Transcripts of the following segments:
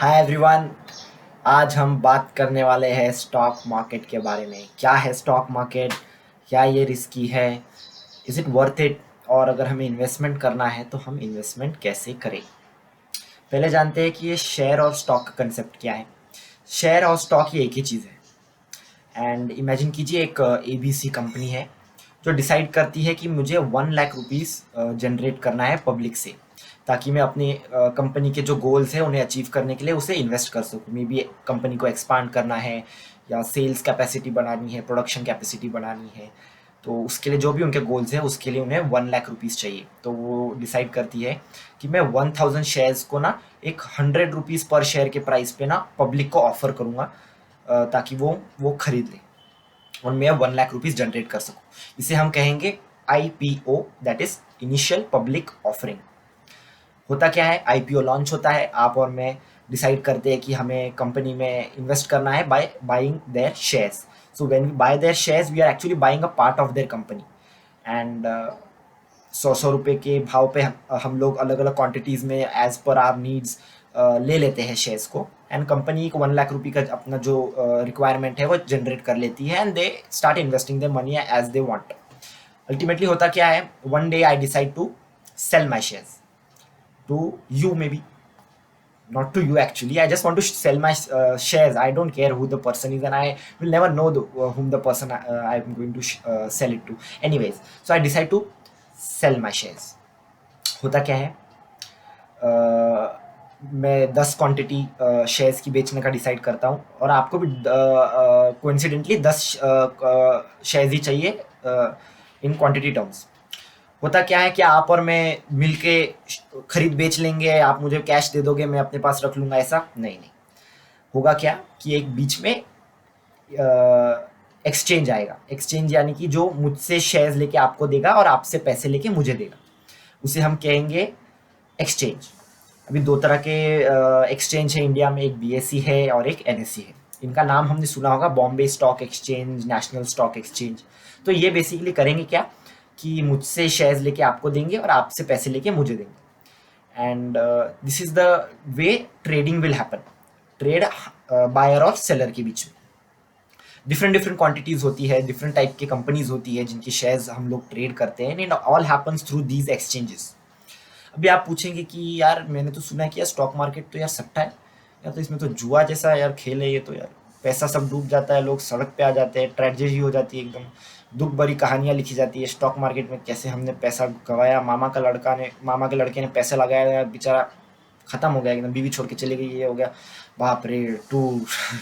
Hi everyone. आज हम बात करने वाले हैं स्टॉक मार्केट के बारे में। क्या है स्टॉक मार्केट, क्या ये रिस्की है, इज़ इट वर्थ इट, और अगर हमें इन्वेस्टमेंट करना है तो हम इन्वेस्टमेंट कैसे करें। पहले जानते हैं कि ये शेयर और स्टॉक का कंसेप्ट क्या है। शेयर और स्टॉक ये एक ही चीज़ है। एंड इमेजिन कीजिए एक ABC कंपनी है जो डिसाइड करती है कि मुझे 1 लाख रुपीज़ जनरेट करना है पब्लिक से, ताकि मैं अपनी कंपनी के जो गोल्स हैं उन्हें अचीव करने के लिए उसे इन्वेस्ट कर सकूँ। मे बी कंपनी को एक्सपांड करना है, या सेल्स कैपेसिटी बढ़ानी है, प्रोडक्शन कैपेसिटी बढ़ानी है। तो उसके लिए जो भी उनके गोल्स हैं उसके लिए उन्हें 1 लाख रुपीज़ चाहिए। तो वो डिसाइड करती है कि मैं 1000 शेयर्स को ना एक 100 रुपीज़ पर शेयर के प्राइस पे ना पब्लिक को ऑफर करूँगा, ताकि वो खरीद ले और मैं 1 लाख रुपीज़ जनरेट कर सकूँ। इसे हम कहेंगे IPO, that is initial public offering. होता क्या है, IPO लॉन्च होता है, आप और मैं डिसाइड करते हैं कि हमें कंपनी में इन्वेस्ट करना है by buying their shares. So when we buy their shares we are actually buying a part of their company. And 100 100 रुपये के भाव पे हम लोग अलग अलग क्वांटिटीज़ में एज पर आर नीड्स ले लेते हैं शेयर्स को। एंड कंपनी को 1 लाख रुपये का अपना जो रिक्वायरमेंट है वो जनरेट कर लेती है, and they start investing their money as they want. Ultimately होता क्या है, one day I decide to sell my shares to you, maybe not to you actually. I just want to sell my shares. I don't care who the person is, and I will never know whom the person I'm going to sell it to. Anyways, so I decide to sell my shares. होता क्या है, मैं 10 quantity shares की बेचने का decide करता हूँ, और आपको भी कोइंसिडेंटली 10 शेयर्स ही चाहिए इन क्वांटिटी टर्म्स। होता क्या है कि आप और मैं मिलके खरीद बेच लेंगे, आप मुझे कैश दे दोगे, मैं अपने पास रख लूँगा, ऐसा नहीं। नहीं होगा क्या कि एक बीच में एक्सचेंज आएगा। एक्सचेंज यानी कि जो मुझसे शेयर्स लेके आपको देगा और आपसे पैसे लेके मुझे देगा, उसे हम कहेंगे एक्सचेंज। अभी दो तरह के एक्सचेंज है इंडिया में, एक BSE है और एक NSE है। इनका नाम हमने सुना होगा, Bombay stock exchange, national stock exchange. तो ये बेसिकली करेंगे क्या कि मुझसे शेयर्स लेके आपको देंगे और आपसे पैसे लेके मुझे देंगे। And this is the way trading will happen. Trade buyer और सेलर के बीच में डिफरेंट डिफरेंट क्वांटिटीज होती है, डिफरेंट टाइप की कंपनीज होती है जिनकी शेयर्स हम लोग ट्रेड करते हैं, and all happens through these exchanges. अभी आप पूछेंगे कि यार मैंने तो सुना है कि यार स्टॉक मार्केट तो यार सट्टा है, यार तो इसमें तो जुआ जैसा यार खेल है ये, तो यार पैसा सब डूब जाता है, लोग सड़क पे आ जाते हैं, ट्रेजेडी हो जाती है, एकदम दुख भरी कहानियां लिखी जाती है स्टॉक मार्केट में, कैसे हमने पैसा गंवाया, मामा के लड़के ने पैसा लगाया, बेचारा खत्म हो गया, एकदम बीवी छोड़ के चली गई, ये हो गया। बाप रे, टू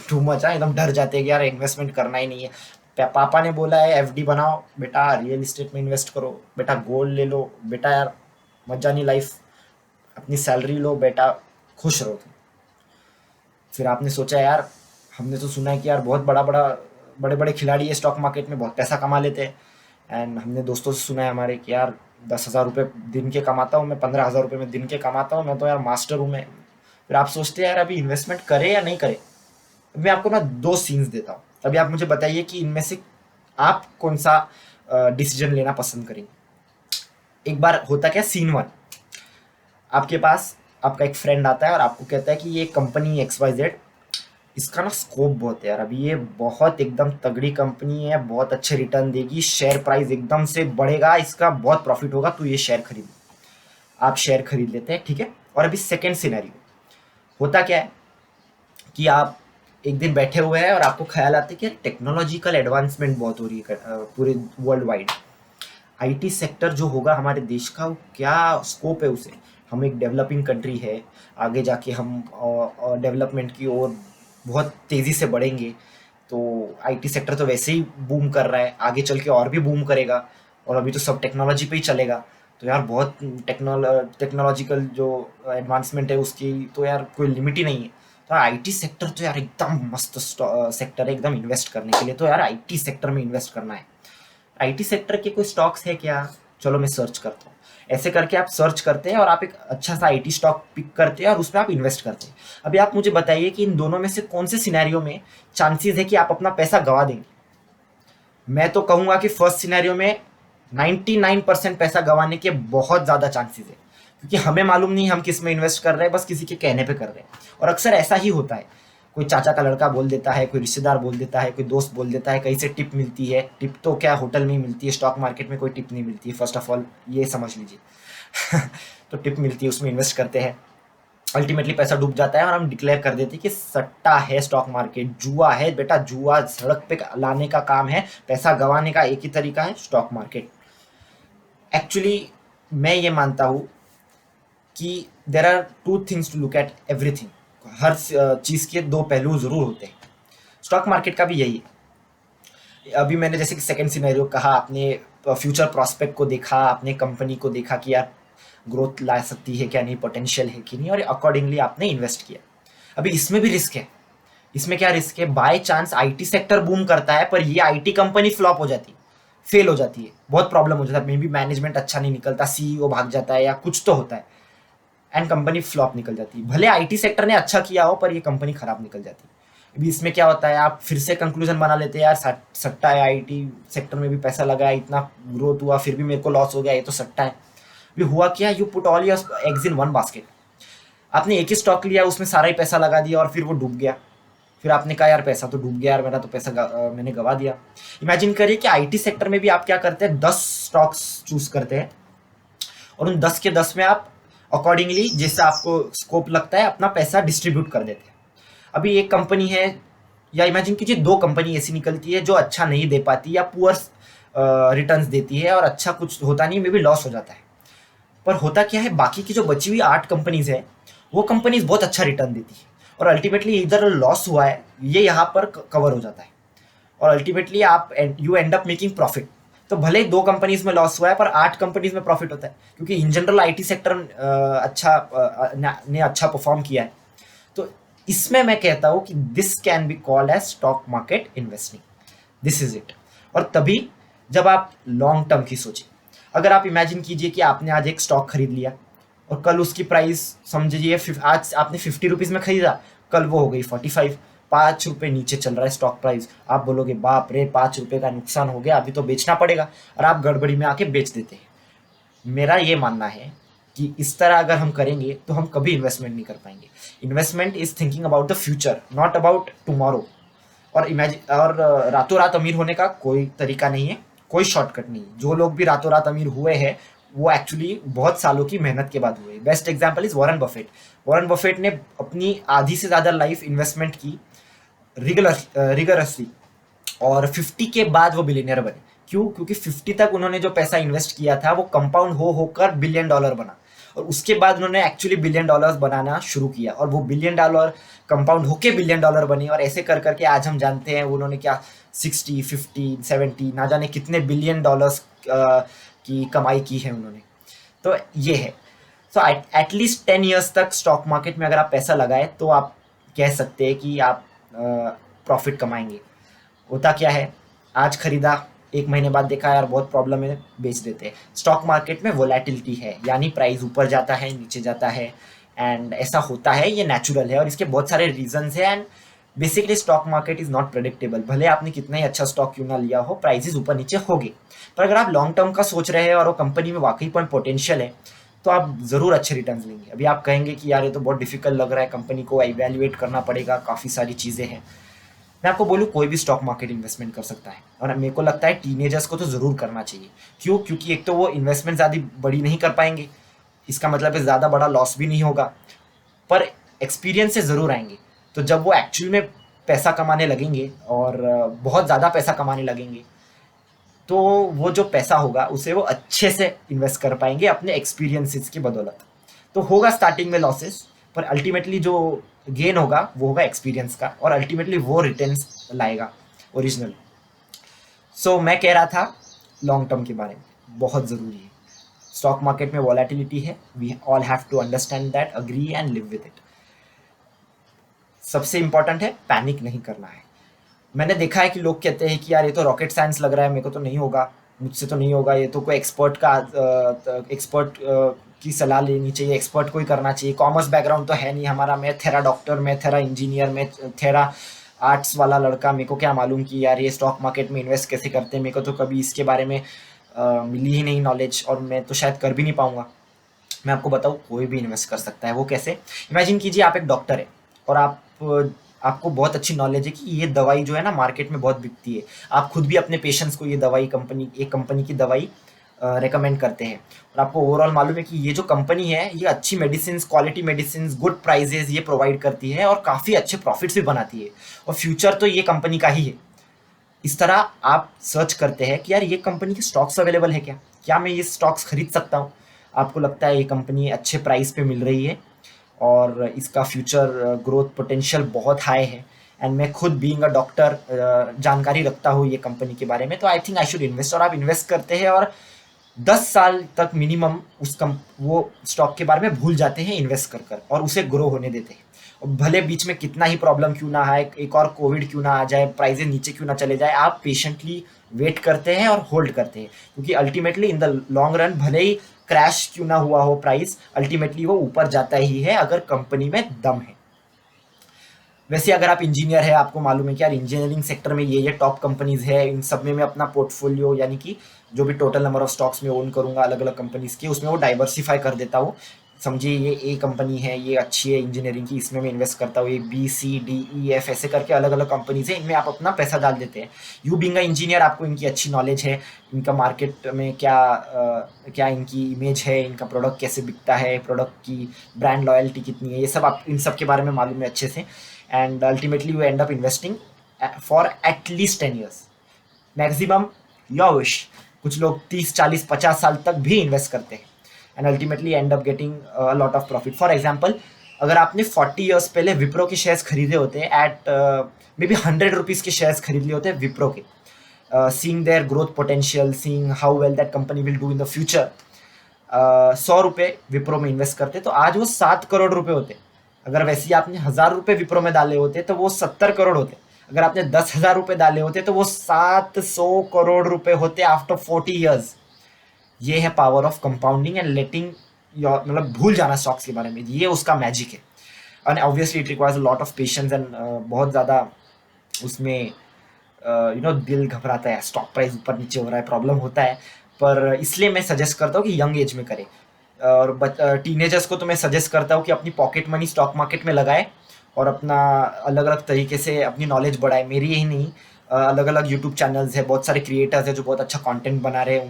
टू मच है, एकदम डर जाते हैं कि यार इन्वेस्टमेंट करना ही नहीं है। पापा ने बोला है FD बनाओ बेटा, रियल इस्टेट में इन्वेस्ट करो बेटा, गोल्ड ले लो बेटा, यार मजानी लाइफ, अपनी सैलरी लो बेटा, खुश रहो तुम। फिर आपने सोचा यार, हमने तो सुना है कि यार बहुत बड़े बड़े खिलाड़ी है स्टॉक मार्केट में, बहुत पैसा कमा लेते हैं। एंड हमने दोस्तों से सुना है हमारे कि यार 10,000 रुपये दिन के कमाता हूँ मैं, 15,000 रुपये में दिन के कमाता हूँ मैं, तो यार मास्टर हूँ मैं। फिर आप सोचते हैं यार अभी इन्वेस्टमेंट करे या नहीं करे। मैं आपको ना दो सीन्स देता हूँ, अभी आप मुझे बताइए कि इनमें से आप कौन सा डिसीजन लेना पसंद करेंगे। एक बार होता क्या, सीन 1, आपके पास आपका एक फ्रेंड आता है और आपको कहता है कि ये कंपनी XYZ, इसका ना स्कोप बहुत है यार, अभी ये बहुत एकदम तगड़ी कंपनी है, बहुत अच्छे रिटर्न देगी, शेयर प्राइस एकदम से बढ़ेगा, इसका बहुत प्रॉफिट होगा, तो ये शेयर खरीद। आप शेयर खरीद लेते हैं, ठीक है। और अभी सेकेंड सिनेरियो होता क्या है कि आप एक दिन बैठे हुए हैं और आपको ख्याल आता है कि टेक्नोलॉजिकल एडवांसमेंट बहुत हो रही है पूरे वर्ल्ड वाइड। IT सेक्टर जो होगा हमारे देश का, वो क्या स्कोप है उसे। हम एक डेवलपिंग कंट्री है, आगे जाके हम डेवलपमेंट की ओर बहुत तेज़ी से बढ़ेंगे। तो IT सेक्टर तो वैसे ही बूम कर रहा है, आगे चल के और भी बूम करेगा, और अभी तो सब टेक्नोलॉजी पे ही चलेगा। तो यार बहुत टेक्नोलॉजिकल जो एडवांसमेंट है उसकी तो यार कोई लिमिट ही नहीं है। तो IT सेक्टर तो यार एकदम मस्त सेक्टर है एकदम इन्वेस्ट करने के लिए, तो यार IT सेक्टर में इन्वेस्ट करना है। IT सेक्टर के कोई स्टॉक्स है क्या, चलो मैं सर्च करता हूँ। ऐसे करके आप सर्च करते हैं और आप एक अच्छा सा IT स्टॉक पिक करते हैं और उसमें आप इन्वेस्ट करते हैं। अभी आप मुझे बताइए कि इन दोनों में से कौन से सिनेरियो में चांसेस है कि आप अपना पैसा गवा देंगे। मैं तो कहूंगा कि फर्स्ट सिनेरियो में 99% पैसा गंवाने के बहुत ज़्यादा चांसेस है। क्योंकि हमें मालूम नहीं हम किस में इन्वेस्ट कर रहे हैं, बस किसी के कहने पे कर रहे हैं। और अक्सर ऐसा ही होता है, कोई चाचा का लड़का बोल देता है, कोई रिश्तेदार बोल देता है, कोई दोस्त बोल देता है, कहीं से टिप मिलती है। टिप तो क्या होटल में ही मिलती है, स्टॉक मार्केट में कोई टिप नहीं मिलती है, फर्स्ट ऑफ ऑल ये समझ लीजिए। तो टिप मिलती है, उसमें इन्वेस्ट करते हैं, अल्टीमेटली पैसा डूब जाता है और हम डिक्लेयर कर देते हैं कि सट्टा है स्टॉक मार्केट, जुआ है बेटा, जुआ सड़क पे लाने का काम है, पैसा गंवाने का एक ही तरीका है, स्टॉक मार्केट। एक्चुअली मैं ये मानता हूँ कि there are two things to look at everything. हर चीज़ के दो पहलू जरूर होते हैं, स्टॉक मार्केट का भी यही है। अभी मैंने जैसे कि सेकंड सिनेरियो कहा, आपने फ्यूचर प्रॉस्पेक्ट को देखा, आपने कंपनी को देखा कि यार ग्रोथ ला सकती है क्या नहीं, पोटेंशियल है कि नहीं, और अकॉर्डिंगली आपने इन्वेस्ट किया। अभी इसमें भी रिस्क है। इसमें क्या रिस्क है, by chance IT sector boom करता है पर ये आईटी कंपनी फ्लॉप हो जाती है, फेल हो जाती है, बहुत प्रॉब्लम हो जाता है, मे बी मैनेजमेंट अच्छा नहीं निकलता, सीईओ भाग जाता है या कुछ तो होता है, एंड कंपनी फ्लॉप निकल जाती है। भले आईटी सेक्टर ने अच्छा किया हो पर ये कंपनी खराब निकल जाती है। अभी इसमें क्या होता है, आप फिर से कंक्लूजन बना लेते हैं, यार सट्टा है, आईटी सेक्टर में भी पैसा लगाया, इतना ग्रोथ हुआ, फिर भी मेरे को लॉस हो गया, ये तो सट्टा है। अभी हुआ क्या, you put all your eggs in one basket. आपने एक ही स्टॉक लिया, उसमें सारा ही पैसा लगा दिया और फिर वो डूब गया। फिर आपने कहा यार पैसा तो डूब गया, यार मेरा तो पैसा मैंने गवा दिया। इमेजिन करिए कि आईटी सेक्टर में भी आप क्या करते हैं, 10 स्टॉक्स चूज करते हैं और उन 10 के 10 में आप अकॉर्डिंगली जैसे आपको स्कोप लगता है अपना पैसा डिस्ट्रीब्यूट कर देते हैं। अभी एक कंपनी है, या इमेजिन कीजिए 2 कंपनी ऐसी निकलती है जो अच्छा नहीं दे पाती या पुअर रिटर्न्स देती है और अच्छा कुछ होता नहीं, मे बी लॉस हो जाता है। पर होता क्या है, बाकी की जो बची हुई 8 कंपनीज है, वो कंपनीज बहुत अच्छा रिटर्न देती है और अल्टीमेटली इधर लॉस हुआ है ये यहाँ पर कवर हो जाता है और अल्टीमेटली आप you and up making profit. तो भले ही 2 कंपनीज में लॉस हुआ है पर 8 कंपनीज में प्रॉफिट होता है, क्योंकि इन जनरल आईटी सेक्टर ने अच्छा परफॉर्म किया है। तो इसमें मैं कहता हूँ कि this can be called as stock market investing, this is it. और तभी जब आप लॉन्ग टर्म की सोचें, अगर आप इमेजिन कीजिए कि आपने आज एक स्टॉक खरीद लिया और कल उसकी प्राइस समझिए आज आपने 50 रुपीज़ में खरीदा, कल वो हो गई 45, 5 रुपये नीचे चल रहा है स्टॉक प्राइस। आप बोलोगे बाप रे 5 रुपये का नुकसान हो गया, अभी तो बेचना पड़ेगा, और आप गड़बड़ी में आके बेच देते हैं। मेरा ये मानना है कि इस तरह अगर हम करेंगे तो हम कभी इन्वेस्टमेंट नहीं कर पाएंगे। Investment is thinking about the future, not about tomorrow. और इमेजिन और रातों रात अमीर होने का कोई तरीका नहीं है, कोई शॉर्टकट नहीं है। जो लोग भी रातों रात अमीर हुए हैं वो एक्चुअली बहुत सालों की मेहनत के बाद हुए। Best example is Warren Buffett. Warren Buffett ने अपनी आधी से ज़्यादा लाइफ इन्वेस्टमेंट की रिगरसली और 50 के बाद वो बिलियनियर बने। क्यों? क्योंकि 50 तक उन्होंने जो पैसा इन्वेस्ट किया था वो कंपाउंड हो होकर $1 बिलियन बना, और उसके बाद उन्होंने एक्चुअली $1 बिलियन बनाना शुरू किया और वो $1 बिलियन कंपाउंड होके $1 बिलियन बने। और ऐसे कर करके आज हम जानते हैं उन्होंने क्या 60, 50, 70 ना जाने कितने $बिलियन की कमाई की है उन्होंने। तो ये है। सो एटलीस्ट 10 ईयर्स तक स्टॉक मार्केट में अगर आप पैसा लगाए तो आप कह सकते हैं कि आप प्रॉफिट कमाएंगे। होता क्या है, आज खरीदा, 1 महीने बाद देखा यार बहुत प्रॉब्लम है, बेच देते हैं। स्टॉक मार्केट में वोलेटिलिटी है, यानी प्राइस ऊपर जाता है नीचे जाता है, एंड ऐसा होता है, ये नेचुरल है और इसके बहुत सारे रीजंस हैं। And basically stock market is not predictable. भले आपने कितना ही अच्छा स्टॉक क्यों ना लिया हो, प्राइसेस ऊपर नीचे होंगे, पर अगर आप लॉन्ग टर्म का सोच रहे हैं और वो कंपनी में वाकई पोटेंशियल है तो आप ज़रूर अच्छे रिटर्न्स लेंगे। अभी आप कहेंगे कि यार ये तो बहुत डिफिकल्ट लग रहा है, कंपनी को इवेल्युएट करना पड़ेगा, काफ़ी सारी चीज़ें हैं। मैं आपको बोलूँ कोई भी स्टॉक मार्केट इन्वेस्टमेंट कर सकता है, और मेरे को लगता है टीनेजर्स को तो ज़रूर करना चाहिए। क्यों? क्योंकि एक तो वो इन्वेस्टमेंट ज़्यादा बड़ी नहीं कर पाएंगे, इसका मतलब है ज़्यादा बड़ा लॉस भी नहीं होगा, पर एक्सपीरियंस से ज़रूर आएंगे। तो जब वो एक्चुअल में पैसा कमाने लगेंगे और बहुत ज़्यादा पैसा कमाने लगेंगे तो वो जो पैसा होगा उसे वो अच्छे से इन्वेस्ट कर पाएंगे अपने एक्सपीरियंसेस की बदौलत। तो होगा स्टार्टिंग में लॉसेस, पर अल्टीमेटली जो गेन होगा वो होगा एक्सपीरियंस का, और अल्टीमेटली वो रिटर्न्स लाएगा ओरिजिनल। सो मैं कह रहा था लॉन्ग टर्म के बारे में, बहुत ज़रूरी है। स्टॉक मार्केट में वॉलेटिलिटी है, we all have to understand that, agree and live with it. सबसे इंपॉर्टेंट है पैनिक नहीं करना है। मैंने देखा है कि लोग कहते हैं कि यार ये तो रॉकेट साइंस लग रहा है, मेरे को तो नहीं होगा, मुझसे तो नहीं होगा, ये तो कोई एक्सपर्ट की सलाह लेनी चाहिए, एक्सपर्ट को ही करना चाहिए, कॉमर्स बैकग्राउंड तो है नहीं हमारा, मैं थेरा डॉक्टर, मैं थेरा इंजीनियर, मैं थेरा आर्ट्स वाला लड़का, मेरे को क्या मालूम कि यार ये स्टॉक मार्केट में इन्वेस्ट कैसे करते हैं, मेरे को तो कभी इसके बारे में मिली ही नहीं नॉलेज और मैं तो शायद कर भी नहीं पाऊँगा। मैं आपको बताऊँ, कोई भी इन्वेस्ट कर सकता है। वो कैसे? इमेजिन कीजिए आप एक डॉक्टर है और आपको बहुत अच्छी नॉलेज है कि ये दवाई जो है ना मार्केट में बहुत बिकती है। आप खुद भी अपने पेशेंट्स को ये दवाई एक कंपनी की दवाई रिकमेंड करते हैं, और आपको ओवरऑल मालूम है कि ये जो कंपनी है ये अच्छी medicine, quality medicine, good prices ये प्रोवाइड करती है और काफ़ी अच्छे प्रॉफिट्स भी बनाती है, और फ्यूचर तो ये कंपनी का ही है। इस तरह आप सर्च करते हैं कि यार ये कंपनी के स्टॉक्स अवेलेबल है क्या, क्या मैं ये स्टॉक्स खरीद सकता हूँ। आपको लगता है ये कंपनी अच्छे प्राइस पे मिल रही है और इसका फ्यूचर ग्रोथ पोटेंशियल बहुत हाई है, एंड मैं खुद बीइंग अ डॉक्टर जानकारी रखता हूँ ये कंपनी के बारे में, तो I think I should invest. और आप इन्वेस्ट करते हैं और 10 साल तक मिनिमम वो स्टॉक के बारे में भूल जाते हैं इन्वेस्ट कर कर, और उसे ग्रो होने देते हैं। और भले बीच में कितना ही प्रॉब्लम क्यों ना आए, एक और कोविड क्यों ना आ जाए, प्राइजेस नीचे क्यों ना चले जाए, आप पेशेंटली वेट करते हैं और होल्ड करते हैं, क्योंकि ultimately in the long run भले ही क्रैश क्यों ना हुआ हो प्राइस, अल्टीमेटली वो ऊपर जाता ही है अगर कंपनी में दम है। वैसे अगर आप इंजीनियर है, आपको मालूम है कि यार इंजीनियरिंग सेक्टर में ये टॉप कंपनीज है, इन सब में मैं अपना पोर्टफोलियो यानी कि जो भी टोटल नंबर ऑफ स्टॉक्स में ओन करूंगा अलग अलग कंपनीज के, उसमें वो डाइवर्सिफाई कर देता हूँ। समझिए ये ए कंपनी है, ये अच्छी है इंजीनियरिंग की, इसमें मैं इन्वेस्ट करता हूँ। ये B C D E F ऐसे करके अलग अलग कंपनीज है, इनमें आप अपना पैसा डाल देते हैं। यू बीइंग अ इंजीनियर आपको इनकी अच्छी नॉलेज है, इनका मार्केट में क्या इनकी इमेज है, इनका प्रोडक्ट कैसे बिकता है, प्रोडक्ट की ब्रांड लॉयल्टी कितनी है, ये सब आप इन सब के बारे में मालूम है अच्छे से। And ultimately you and up investing for at least 10 years maximum, your wish. कुछ लोग 30 40 50 साल तक भी इन्वेस्ट करते हैं and ultimately and up getting a lot of profit. For example, अगर आपने 40 years पहले विप्रो के शेयर्स खरीदे होते हैं एट मे बी 100 रुपीज़ के शेयर्स खरीद लिए होते हैं विप्रो के, seeing their growth potential, seeing how well that company will do in the future, 100 रुपये विप्रो में इन्वेस्ट करते तो आज वो 7 करोड़ रुपए होते। अगर वैसे ही आपने 1000 रुपये विप्रो में डाले होते तो वो 70 करोड़ होते। अगर आपने 10,000 रुपये डाले होते तो वो 700 करोड़ रुपए होते आफ्टर 40 years। ये है power of compounding and letting your, मतलब भूल जाना स्टॉक्स के बारे में, ये उसका मैजिक है। And obviously it requires a lot of patience and बहुत ज़्यादा उसमें दिल घबराता है, स्टॉक प्राइस ऊपर नीचे हो रहा है, प्रॉब्लम होता है। पर इसलिए मैं सजेस्ट करता हूँ कि यंग एज में करें। और टीनेजर्स को तो मैं सजेस्ट करता हूँ कि अपनी पॉकेट मनी स्टॉक मार्केट में लगाए और अपना अलग अलग तरीके से अपनी नॉलेज बढ़ाए। मेरी ही नहीं, अलग अलग यूट्यूब चैनल्स है, बहुत सारे क्रिएटर्स है जो बहुत अच्छा कंटेंट बना रहे हैं,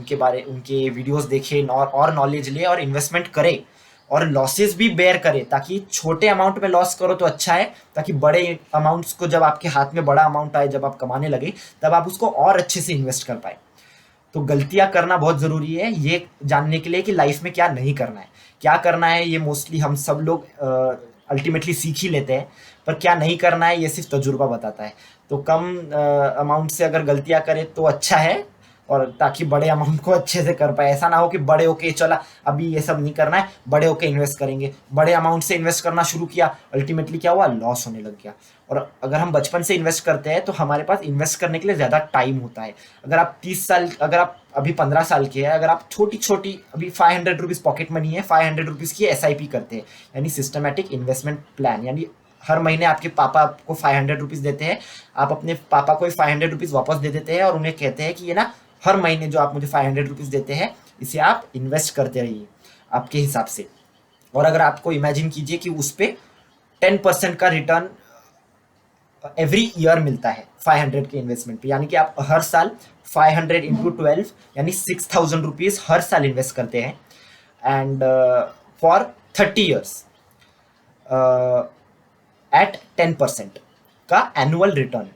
उनके वीडियोस देखे और नॉलेज ले और इन्वेस्टमेंट करे और लॉसेस भी बेयर करे, ताकि छोटे अमाउंट में लॉस करो तो अच्छा है, ताकि बड़े अमाउंट्स को जब आपके हाथ में बड़ा अमाउंट आए, जब आप कमाने लगे, तब आप उसको और अच्छे से इन्वेस्ट कर पाए। तो गलतियां करना बहुत ज़रूरी है ये जानने के लिए कि लाइफ में क्या नहीं करना है। क्या करना है ये मोस्टली हम सब लोग अल्टीमेटली सीख ही लेते हैं, पर क्या नहीं करना है ये सिर्फ तजुर्बा बताता है। तो कम अमाउंट से अगर गलतियां करें तो अच्छा है, और ताकि बड़े अमाउंट को अच्छे से कर पाए। ऐसा ना हो कि बड़े होके चला अभी ये सब नहीं करना है, बड़े होके इन्वेस्ट करेंगे, बड़े अमाउंट से इन्वेस्ट करना शुरू किया, अल्टीमेटली क्या हुआ, लॉस होने लग गया। और अगर हम बचपन से इन्वेस्ट करते हैं तो हमारे पास इन्वेस्ट करने के लिए ज़्यादा टाइम होता है। अगर आप अभी 15 साल के हैं, अगर आप छोटी छोटी अभी 500 रुपीज़ पॉकेट मनी है, 500 रुपीज़ की SIP करते हैं, यानी सिस्टमेटिक इन्वेस्टमेंट प्लान, यानी हर महीने आपके पापा आपको 500 रुपीज़ देते हैं, आप अपने पापा को 500 रुपीज़ वापस दे देते हैं और उन्हें कहते हैं कि ये ना हर महीने जो आप मुझे 500 रुपीज़ देते हैं इसे आप इन्वेस्ट करते रहिए आपके हिसाब से। और अगर आपको इमेजिन कीजिए कि उस पर 10% का रिटर्न एवरी ईयर मिलता है 500 के इन्वेस्टमेंट पे, यानी कि आप हर साल 500 × 12 यानी 6,000 रुपीज़ हर साल इन्वेस्ट करते हैं, एंड फॉर 30 years एट 10% का एनुअल रिटर्न।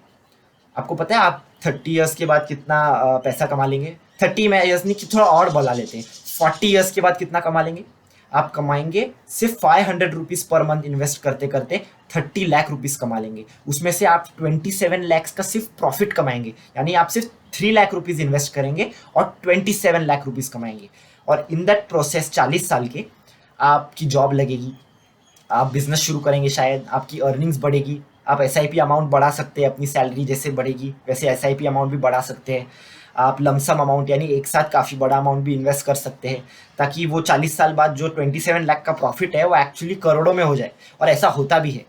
आपको पता है आप 30 years के बाद कितना पैसा कमा लेंगे? 30 years नहीं, थोड़ा और बढ़ा लेते हैं, 40 years के बाद कितना कमा लेंगे? आप कमाएंगे सिर्फ 500 रुपीज़ पर मंथ इन्वेस्ट करते करते 30 लाख रुपीज़ कमा लेंगे। उसमें से आप 27 लाख का सिर्फ प्रॉफिट कमाएंगे, यानी आप सिर्फ 3 लाख रुपीज़ इन्वेस्ट करेंगे और 27 लाख रुपीज़ कमाएंगे। और इन दैट प्रोसेस 40 साल के आपकी जॉब लगेगी, आप बिजनेस शुरू करेंगे, शायद आपकी अर्निंग्स बढ़ेगी, आप SIP अमाउंट बढ़ा सकते हैं, अपनी सैलरी जैसे बढ़ेगी वैसे SIP अमाउंट भी बढ़ा सकते हैं। आप लमसम अमाउंट यानी एक साथ काफ़ी बड़ा अमाउंट भी इन्वेस्ट कर सकते हैं, ताकि वो 40 साल बाद जो 27 लाख का प्रॉफिट है वो एक्चुअली करोड़ों में हो जाए। और ऐसा होता भी है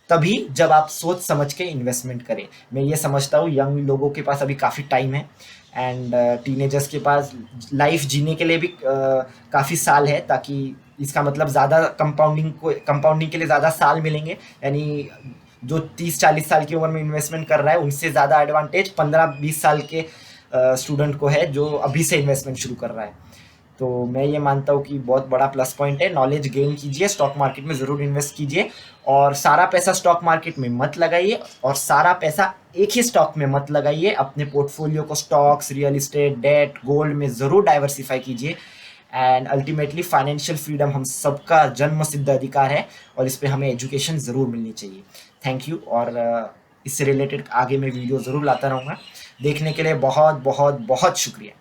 तभी जब आप सोच समझ के इन्वेस्टमेंट करें। मैं ये समझता हूँ यंग लोगों के पास अभी काफ़ी टाइम है, एंड टीनेजर्स के पास लाइफ जीने के लिए भी काफ़ी साल है, ताकि इसका मतलब ज़्यादा कंपाउंडिंग के लिए ज़्यादा साल मिलेंगे, यानी जो 30-40 साल की उम्र में इन्वेस्टमेंट कर रहा है उनसे ज़्यादा एडवांटेज 15-20 साल के स्टूडेंट को है जो अभी से इन्वेस्टमेंट शुरू कर रहा है। तो मैं ये मानता हूँ कि बहुत बड़ा प्लस पॉइंट है। नॉलेज गेन कीजिए, स्टॉक मार्केट में ज़रूर इन्वेस्ट कीजिए, और सारा पैसा स्टॉक मार्केट में मत लगाइए, और सारा पैसा एक ही स्टॉक में मत लगाइए। अपने पोर्टफोलियो को stocks, real estate, debt, gold में ज़रूर डाइवर्सिफाई कीजिए। एंड अल्टीमेटली फाइनेंशियल फ्रीडम हम सबका जन्म सिद्ध अधिकार है, और इस पे हमें एजुकेशन ज़रूर मिलनी चाहिए। Thank you. और इससे रिलेटेड आगे मैं वीडियो ज़रूर लाता रहूँगा। देखने के लिए बहुत बहुत बहुत शुक्रिया।